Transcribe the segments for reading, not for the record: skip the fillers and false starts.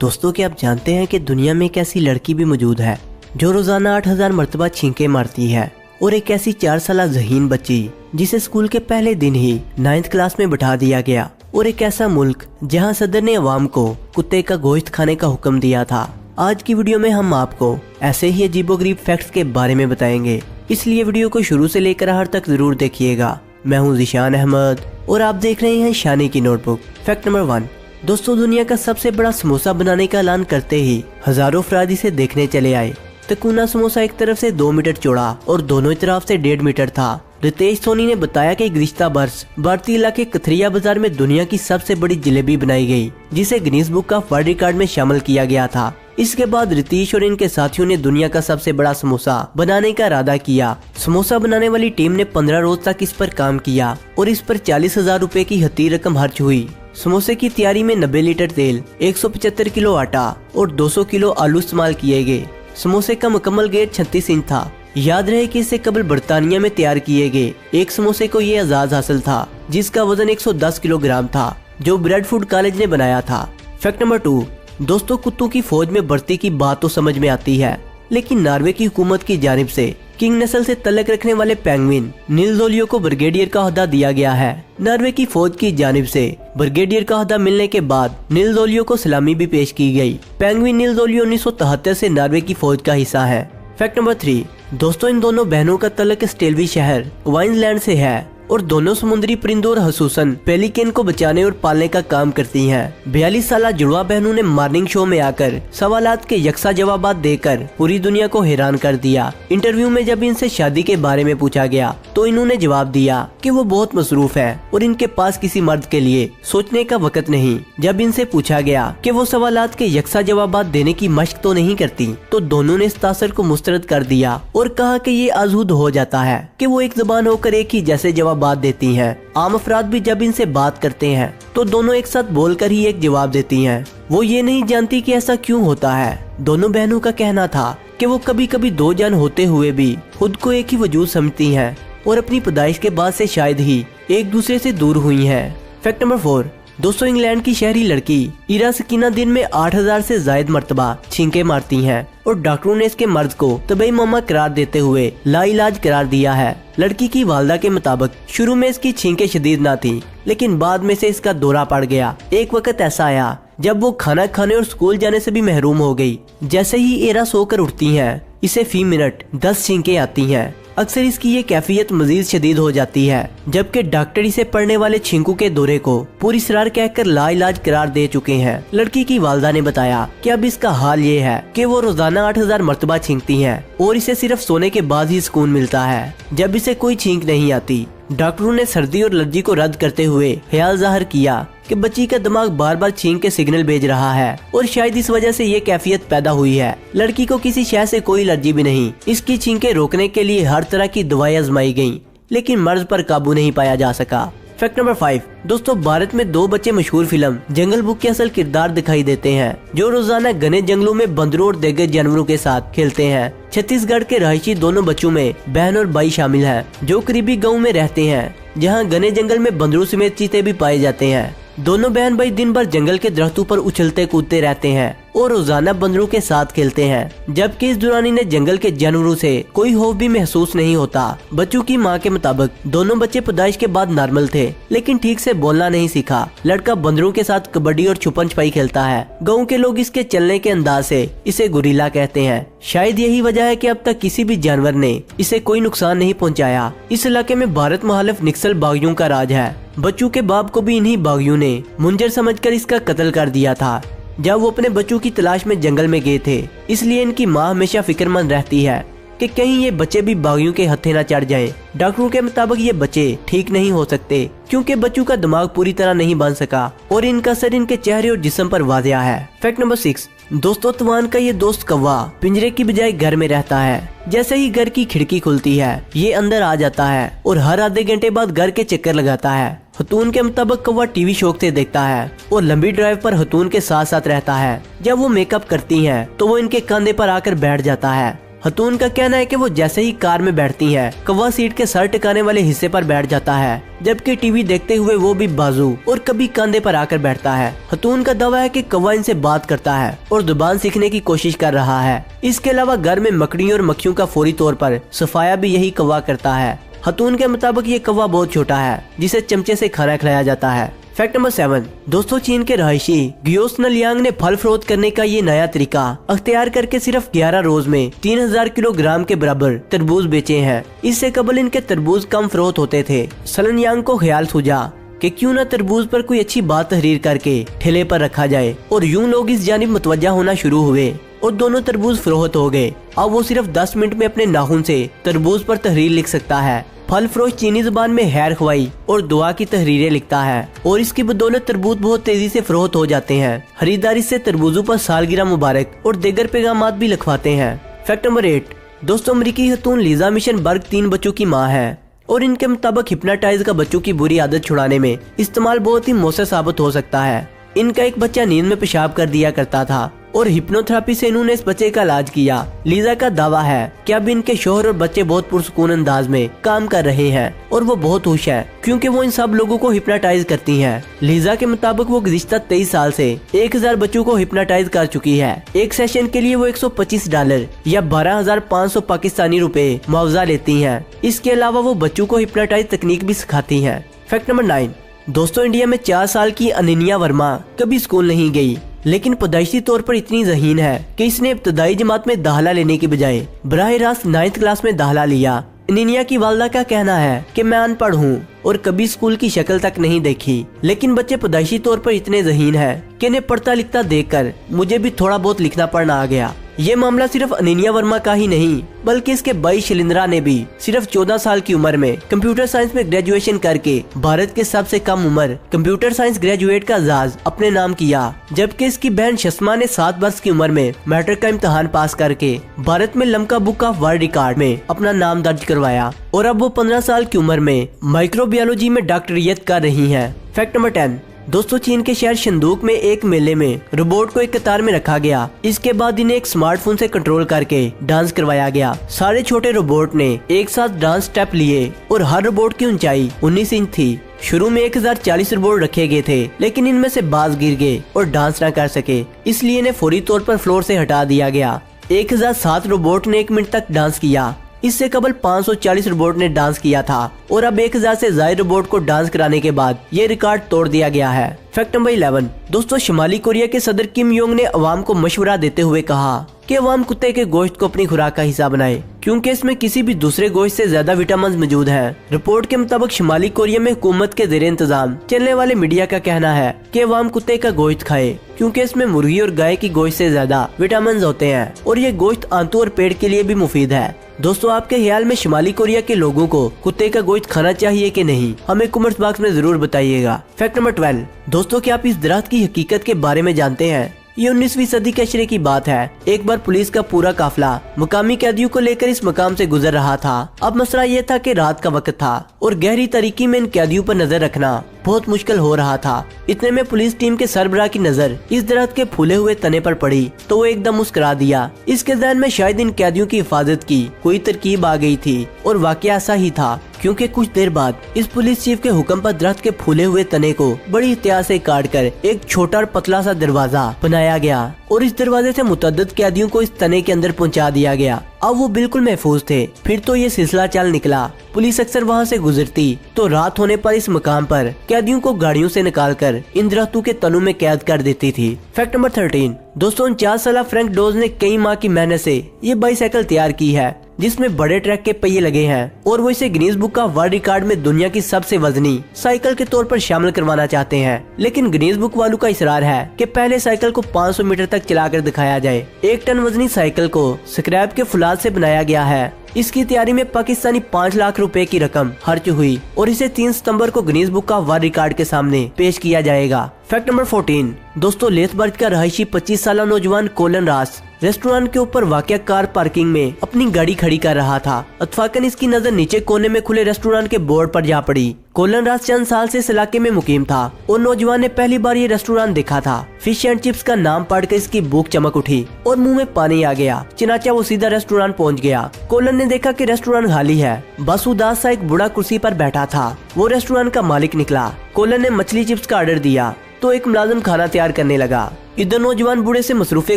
दोस्तों, क्या आप जानते हैं कि दुनिया में एक ऐसी लड़की भी मौजूद है जो रोजाना 8000 मरतबा छींके मारती है, और एक ऐसी 4 साल ज़हीन बच्ची जिसे स्कूल के पहले दिन ही 9th क्लास में बैठा दिया गया, और एक ऐसा मुल्क जहां सदर ने अवाम को कुत्ते का गोश्त खाने का हुक्म दिया था। आज की वीडियो में हम आपको ऐसे ही अजीबोगरीब फैक्ट्स के बारे में बताएंगे, इसलिए वीडियो को शुरू से लेकर आखिर तक जरूर देखिएगा। मैं हूं ज़ीशान अहमद और आप देख रहे हैं शानी की नोटबुक। Fact number 1। दोस्तों, दुनिया का सबसे बड़ा समोसा बनाने का ऐलान करते ही हजारों अफराद इसे देखने चले आए। तकूना समोसा एक तरफ से 2 मीटर चौड़ा और दोनों तरफ से 1.5 मीटर था। रितेश सोनी ने बताया कि गुज़िश्ता बरस भारतीय इलाके कथरिया बाजार में दुनिया की सबसे बड़ी जलेबी बनाई गई, जिसे Guinness book of world record में शामिल किया गया था। इसके बाद रितेश और इनके साथियों ने दुनिया का सबसे बड़ा समोसा बनाने का इरादा किया। समोसा बनाने वाली टीम ने 15 रोज तक इस पर काम किया और इस पर 40,000 रुपए की हती रकम खर्च हुई। समोसे की तैयारी में 90 लीटर तेल, 175 किलो आटा और 200 किलो आलू इस्तेमाल किए गए। समोसे का मुकम्मल गेट 36 इंच था। याद रहे कि इससे कबल बर्तानिया में तैयार किए गए एक समोसे को ये एजाज हासिल था, जिसका वजन 110 किलोग्राम था, जो ब्रेड फूड कॉलेज ने बनाया था। Fact number 2। दोस्तों, कुत्तों की फौज में भर्ती की बात तो समझ में आती है, लेकिन नॉर्वे की हुकूमत की जानिब से किंग नस्ल से तल्लक रखने वाले पेंगुइन नील जोलियो को ब्रिगेडियर का ओहदा दिया गया है। नॉर्वे की फौज की जानिब से ब्रिगेडियर का ओहदा मिलने के बाद नील जोलियो को सलामी भी पेश की गई। पेंगुइन नील जोलियो 1973 से नॉर्वे की फौज का हिस्सा है। Fact number 3। दोस्तों, इन दोनों बहनों का तल्लक स्टेलवी शहर क्वींसलैंड से है और दोनों समुद्री परिंदों और खसूसन पेलिकन को बचाने और पालने का काम करती हैं। 42 साल जुड़वा बहनों ने मॉर्निंग शो में आकर सवालात के यकसा जवाबात देकर पूरी दुनिया को हैरान कर दिया। इंटरव्यू में जब इनसे शादी के बारे में पूछा गया तो इन्होंने जवाब दिया कि वो बहुत मसरूफ है और इनके पास किसी मर्द के लिए सोचने का वक्त नहीं। जब इनसे पूछा गया कि वो सवालात के यकसा जवाबात देने की मश्क तो नहीं करती, तो दोनों ने इस तासर को मुस्तरद कर दिया और कहा कि ये आजूद हो जाता है कि वो एक ज़बान होकर एक ही जैसे जवाब बात देती हैं। आम अफराद भी जब इनसे बात करते हैं तो दोनों एक साथ बोलकर ही एक जवाब देती हैं। वो ये नहीं जानती कि ऐसा क्यों होता है। दोनों बहनों का कहना था कि वो कभी कभी 2 जान होते हुए भी खुद को एक ही वजूद समझती हैं और अपनी पैदाइश के बाद से शायद ही एक दूसरे से दूर हुई हैं। Fact number 4। दोस्तों, इंग्लैंड की शहरी लड़की इरा सकीना दिन में 8000 से ज्यादा मरतबा छींके मारती हैं और डॉक्टरों ने इसके मर्द को तबई मामा करार देते हुए लाइलाज करार दिया है। लड़की की वालदा के मुताबिक शुरू में इसकी छींके शदीद ना थी, लेकिन बाद में से इसका दौरा पड़ गया। एक वक्त ऐसा आया जब वो खाना खाने और स्कूल जाने से भी महरूम हो गई। जैसे ही इरा सोकर उठती हैं, इसे फी मिनट 10 छींके आती हैं। अक्सर इसकी ये कैफियत मजीद शदीद हो जाती है, जबकि डॉक्टर इसे पड़ने वाले छींकों के दौरे को पूरी सरार कहकर लाइलाज करार दे चुके हैं। लड़की की वालदा ने बताया कि अब इसका हाल ये है कि वो रोजाना 8000 मरतबा छींकती हैं और इसे सिर्फ सोने के बाद ही सुकून मिलता है, जब इसे कोई छींक नहीं आती। डॉक्टरों ने सर्दी और एलर्जी को रद्द करते हुए ख्याल जाहिर किया कि बच्ची का दिमाग बार बार छींक के सिग्नल भेज रहा है और शायद इस वजह से ये कैफियत पैदा हुई है। लड़की को किसी शय से कोई एलर्जी भी नहीं। इसकी छींके रोकने के लिए हर तरह की दवाएं आजमाई गईं, लेकिन मर्ज पर काबू नहीं पाया जा सका। Fact number 5। दोस्तों, भारत में 2 बच्चे मशहूर फिल्म जंगल बुक के असल किरदार दिखाई देते हैं, जो रोजाना घने जंगलों में बंदरों और देगर जानवरों के साथ खेलते हैं। छत्तीसगढ़ के रहायशी दोनों बच्चों में बहन और भाई शामिल हैं, जो करीबी गांव में रहते हैं, जहां घने जंगल में बंदरों समेत चीते भी पाए जाते हैं। दोनों बहन भाई दिन भर जंगल के दरख्तों पर उछलते कूदते रहते हैं और रोजाना बंदरों के साथ खेलते हैं, जबकि इस दौरान इन्हें जंगल के जानवरों से कोई खौफ भी महसूस नहीं होता। बच्चों की मां के मुताबिक दोनों बच्चे पैदाइश के बाद नॉर्मल थे, लेकिन ठीक से बोलना नहीं सीखा। लड़का बंदरों के साथ कबड्डी और छुपन छुपाई खेलता है। गाँव के लोग इसके चलने के अंदाज से इसे गुरीला कहते हैं। शायद यही वजह है कि अब तक किसी भी जानवर ने इसे कोई नुकसान नहीं पहुंचाया। इस इलाके में भारत मुखालिफ नक्सल बागियों का राज है। बच्चों के बाप को भी इन्हीं बागियों ने मुंजर समझकर इसका कत्ल कर दिया था जब वो अपने बच्चों की तलाश में जंगल में गए थे। इसलिए इनकी माँ हमेशा फिक्रमंद रहती है कि कहीं ये बच्चे भी बागियों के हत्थे न चढ़ जाएं। डॉक्टरों के मुताबिक ये बच्चे ठीक नहीं हो सकते, क्योंकि बच्चों का दिमाग पूरी तरह नहीं बन सका और इनका असर इनके चेहरे और जिस्म पर वाज़िया है। Fact number 6। दोस्तों, तूफान का ये दोस्त कौवा पिंजरे की बजाय घर में रहता है। जैसे ही घर की खिड़की खुलती है, ये अंदर आ जाता है और हर आधे घंटे बाद घर के चक्कर लगाता है। हतून के मुताबिक कौवा टीवी शौक से देखता है और लंबी ड्राइव पर हतून के साथ साथ रहता है। जब वो मेकअप करती हैं, तो वो इनके कंधे पर आकर बैठ जाता है हतून का कहना है कि वो जैसे ही कार में बैठती हैं, कौवा सीट के सर टिकाने वाले हिस्से पर बैठ जाता है, जबकि टीवी देखते हुए वो भी बाजू और कभी कंधे पर आकर बैठता है। हतून का दावा है कि कौवा इनसे बात करता है और जुबान सीखने की कोशिश कर रहा है। इसके अलावा घर में मकड़ियों और मक्खियों का फौरी तौर पर सफाया भी यही कौवा करता है। हतून के मुताबिक ये कौवा बहुत छोटा है जिसे चमचे से खाना खिलाया जाता है। फैक्ट नंबर 7 दोस्तों, चीन के रहायशी गियोस नलियांग ने फल फरोख्त करने का ये नया तरीका अख्तियार करके सिर्फ 11 रोज में 3000 किलोग्राम के बराबर तरबूज बेचे हैं। इससे कबल इनके तरबूज कम फरोख्त होते थे। सलनयांग को ख्याल सूझा कि क्यों न तरबूज पर कोई अच्छी बात तहरीर करके ठेले पर रखा जाए, और यूं लोग इस जानिब मुतवज्जा होना शुरू हुए और दोनों तरबूज फरोख्त हो गए। अब वो सिर्फ 10 मिनट में अपने नाखून से तरबूज पर तहरीर लिख सकता है। फल फरोश चीनी जुबान में हैर ख्वाई और दुआ की तहरीरें लिखता है और इसकी बदौलत तरबूज बहुत तेजी से फरोख्त हो जाते हैं। खरीदारी से तरबूजों पर सालगिरह मुबारक और दीगर पैगामात भी लिखवाते हैं। फैक्ट नंबर 8 दोस्तों, अमरीकी खतून लीजा मिशन बर्ग 3 बच्चों की माँ है और इनके मुताबिक हिप्नोटाइज का बच्चों की बुरी आदत छुड़ाने में इस्तेमाल बहुत ही मौसर साबित हो सकता है। इनका एक बच्चा नींद में पेशाब कर दिया करता था और हिप्नोथेरेपी से इन्होंने इस बच्चे का इलाज किया। लीजा का दावा है कि अब इनके शोहर और बच्चे बहुत पुरसुकून अंदाज में काम कर रहे हैं और वो बहुत खुश है क्योंकि वो इन सब लोगों को हिप्नोटाइज करती हैं। लीजा के मुताबिक वो गुज़िश्ता 23 साल से 1000 बच्चों को हिप्नोटाइज कर चुकी है। एक सेशन के लिए वो $125 या 12,500 पाकिस्तानी रुपए मुआवजा लेती हैं। इसके अलावा वो बच्चों को हिप्नोटाइज तकनीक भी सिखाती हैं। फैक्ट नंबर 9 दोस्तों, इंडिया में 4 साल की अनन्या वर्मा कभी स्कूल नहीं गई, लेकिन पैदाइशी तौर पर इतनी ज़हीन है कि इसने इब्तदाई जमात में दाखिला लेने की बजाय बराह रास्त 9th क्लास में दाखिला लिया। अनन्या की वालदा का कहना है कि मैं अनपढ़ हूँ और कभी स्कूल की शक्ल तक नहीं देखी, लेकिन बच्चे पैदाइशी तौर पर इतने ज़हीन है कि इन्हें पढ़ता लिखता देखकर मुझे भी थोड़ा बहुत लिखना पढ़ना आ गया। ये मामला सिर्फ अनन्या वर्मा का ही नहीं बल्कि इसके भाई शिलिंद्रा ने भी सिर्फ 14 साल की उम्र में कंप्यूटर साइंस में ग्रेजुएशन करके भारत के सबसे कम उम्र कंप्यूटर साइंस ग्रेजुएट का एजाज अपने नाम किया, जबकि इसकी बहन शस्मा ने 7 वर्ष की उम्र में मैट्रिक का इम्तिहान पास करके भारत में लम्का बुक ऑफ वर्ल्ड रिकॉर्ड में अपना नाम दर्ज करवाया और अब वो 15 साल की उम्र में माइक्रोबायोलॉजी में डॉक्टरियत कर रही है। फैक्ट नंबर 10 दोस्तों, चीन के शहर शंदूक में एक मेले में रोबोट को एक कतार में रखा गया। इसके बाद इन्हें एक स्मार्टफोन से कंट्रोल करके डांस करवाया गया। सारे छोटे रोबोट ने एक साथ डांस स्टेप लिए और हर रोबोट की ऊंचाई 19 इंच थी। शुरू में 1040 रोबोट रखे गए थे, लेकिन इनमें से बाज गिर गए और डांस न कर सके, इसलिए इन्हें फौरी तौर पर फ्लोर से हटा दिया गया। 1007 रोबोट ने 1 मिनट तक डांस किया। इससे कबल 540 रोबोट ने डांस किया था और अब 1000 से ज्यादा रोबोट को डांस कराने के बाद ये रिकॉर्ड तोड़ दिया गया है। फैक्ट नंबर 11 दोस्तों, शुमाली कोरिया के सदर किम योंग ने अवाम को मशवरा देते हुए कहा कि अवाम कुत्ते के गोश्त को अपनी खुराक का हिस्सा बनाए क्योंकि इसमें किसी भी दूसरे गोश्त से ज्यादा विटामिन मौजूद हैं। रिपोर्ट के मुताबिक शुमाली कोरिया में हुकूमत के ज़ेरे इंतजाम चलने वाले मीडिया का कहना है कि अवाम कुत्ते का गोश्त खाए क्योंकि इसमें मुर्गी और गाय की गोश्त से ज्यादा विटामिन होते हैं और ये गोश्त आंतों और पेट के लिए भी मुफीद है। दोस्तों, आपके ख्याल में शुमाली कोरिया के लोगों को कुत्ते का गोश्त खाना चाहिए कि नहीं, हमें कमेंट बॉक्स में जरूर बताइएगा। फैक्ट नंबर 12 दोस्तों, क्या आप इस दरख्त की हकीकत के बारे में जानते हैं? ये 19वीं सदी के अशरे की बात है। एक बार पुलिस का पूरा काफिला मुकामी कैदियों को लेकर इस मकाम से गुजर रहा था। अब मसला ये था कि रात का वक्त था और गहरी तारीकी में इन कैदियों पर नजर रखना बहुत मुश्किल हो रहा था। इतने में पुलिस टीम के सरबराह की नजर इस दरख्त के फूले हुए तने पर पड़ी तो वो एकदम मुस्कुरा दिया। इसके ज़हन में शायद इन कैदियों की हिफाजत की कोई तरकीब आ गई थी और वाकया ऐसा ही था, क्योंकि कुछ देर बाद इस पुलिस चीफ के हुक्म पर दरख्त के फूले हुए तने को बड़ी एहतियात से काट कर एक छोटा और पतला सा दरवाजा बनाया गया और इस दरवाजे से मुतअद्दिद कैदियों को इस तने के अंदर पहुंचा दिया गया। अब वो बिल्कुल महफूज थे। फिर तो ये सिलसिला चल निकला। पुलिस अक्सर वहाँ से गुजरती तो रात होने पर इस मकाम पर कैदियों को गाड़ियों से निकालकर इन दरख्तों के तनों में कैद कर देती थी। फैक्ट नंबर 13 दोस्तों, 49 साल फ्रैंक डोज ने कई माह की मेहनत से ये बाईसाइकिल तैयार की है जिसमें बड़े ट्रक के पहिए लगे हैं और वो इसे Guinness book of world record में दुनिया की सबसे वजनी साइकिल के तौर पर शामिल करवाना चाहते हैं। लेकिन गिनीज बुक वालों का इसरार है कि पहले साइकिल को 500 मीटर तक चलाकर दिखाया जाए। 1 टन वजनी साइकिल को स्क्रैप के फुलाद से बनाया गया है। इसकी तैयारी में पाकिस्तानी 5 लाख रुपए की रकम खर्च हुई और इसे 3 सितंबर को Guinness book of world record के सामने पेश किया जाएगा। फैक्ट नंबर 14 दोस्तों, लेथबर्ग का रहायशी 25 साल नौजवान कोलन रास रेस्टोरेंट के ऊपर वाक़या कार पार्किंग में अपनी गाड़ी खड़ी कर रहा था। इत्तफाकन इसकी नजर नीचे कोने में खुले रेस्टोरेंट के बोर्ड पर जा पड़ी। कोलन राज चंद साल से इस इलाके में मुकीम था और नौजवान ने पहली बार ये रेस्टोरेंट देखा था। फिश एंड चिप्स का नाम पढ़कर इसकी भूख चमक उठी और मुंह में पानी आ गया। चनाचा वो सीधा रेस्टोरेंट पहुंच गया। कोलन ने देखा कि रेस्टोरेंट खाली है। बस उदास सा एक बूढ़ा कुर्सी पर बैठा था। वो रेस्टोरेंट का मालिक निकला। कोलन ने मछली चिप्स का ऑर्डर दिया तो एक मुलाजिम खाना तैयार करने लगा। इधर नौजवान बूढ़े से मसरूफे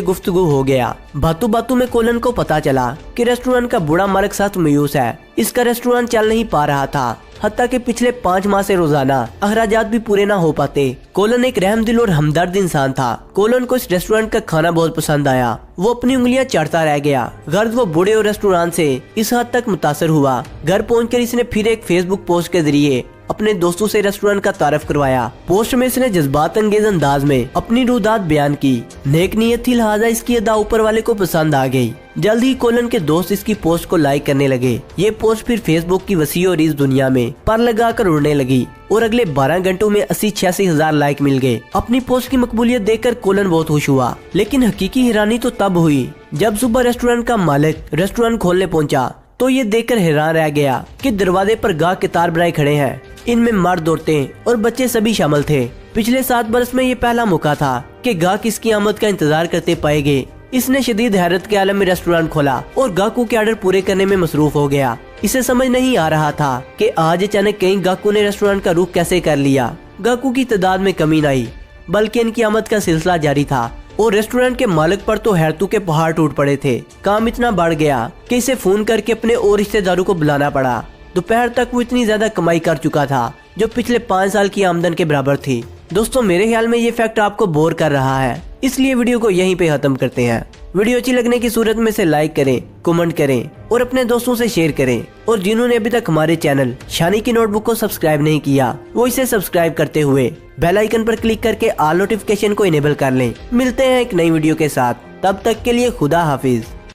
गुफ्तगू हो गया। बातों बातों में कोलन को पता चला कि रेस्टोरेंट का बूढ़ा मालिक सख्त मायूस है। इसका रेस्टोरेंट चल नहीं पा रहा था, हत्ता कि पिछले 5 माह से रोजाना अखराजात भी पूरे ना हो पाते। कोलन एक रहमदिल और हमदर्द इंसान था। कोलन को इस रेस्टोरेंट का खाना बहुत पसंद आया। वो अपनी उंगलियां चाटता रह गया। गर्द वो बूढ़े और रेस्टोरेंट से इस हद तक मुतासर हुआ। घर पहुंचकर इसने फिर एक फेसबुक पोस्ट के जरिए अपने दोस्तों से रेस्टोरेंट का तारीफ करवाया। पोस्ट में इसने जज्बात अंगेज अंदाज में अपनी रुदात बयान की। नेक नीयत थी, लिहाजा इसकी अदा ऊपर वाले को पसंद आ गई। जल्द ही कोलन के दोस्त इसकी पोस्ट को लाइक करने लगे। ये पोस्ट फिर फेसबुक की वसी और इस दुनिया में पर लगा कर उड़ने लगी और अगले 12 घंटों में 80-86 हजार लाइक मिल गए। अपनी पोस्ट की मकबूलियत देखकर कोलन बहुत खुश हुआ, लेकिन हकीकी हैरानी तो तब हुई जब सुबह रेस्टोरेंट का मालिक रेस्टोरेंट खोलने पहुंचा तो ये देखकर हैरान रह गया कि दरवाजे पर गाहक कतार बनाए खड़े हैं। इनमें मर्द, औरतें और बच्चे सभी शामिल थे। पिछले 7 बरस में ये पहला मौका था कि गाहक इसकी आमद का इंतजार करते पाए गए। इसने शदीद हैरत के आलम में रेस्टोरेंट खोला और गाहकों के ऑर्डर पूरे करने में मसरूफ हो गया। इसे समझ नहीं आ रहा था कि आज अचानक कई गाहकों ने रेस्टोरेंट का रुख कैसे कर लिया। गाहकों की तादाद में कमी न आई, बल्कि इनकी आमद का सिलसिला जारी था और रेस्टोरेंट के मालिक पर तो हैरतों के पहाड़ टूट पड़े थे। काम इतना बढ़ गया कि इसे फोन करके अपने और रिश्तेदारों को बुलाना पड़ा। दोपहर तक वो इतनी ज्यादा कमाई कर चुका था जो पिछले 5 साल की आमदन के बराबर थी। दोस्तों, मेरे ख्याल में ये फैक्ट आपको बोर कर रहा है, इसलिए वीडियो को यहीं पे खत्म करते हैं। वीडियो अच्छी लगने की सूरत में इसे लाइक करें, कमेंट करें और अपने दोस्तों से शेयर करें। और जिन्होंने अभी तक हमारे चैनल शानी की नोटबुक को सब्सक्राइब नहीं किया, वो इसे सब्सक्राइब करते हुए बेल आइकन पर क्लिक करके ऑल नोटिफिकेशन को इनेबल कर लें। मिलते हैं एक नई वीडियो के साथ, तब तक के लिए खुदा हाफिज।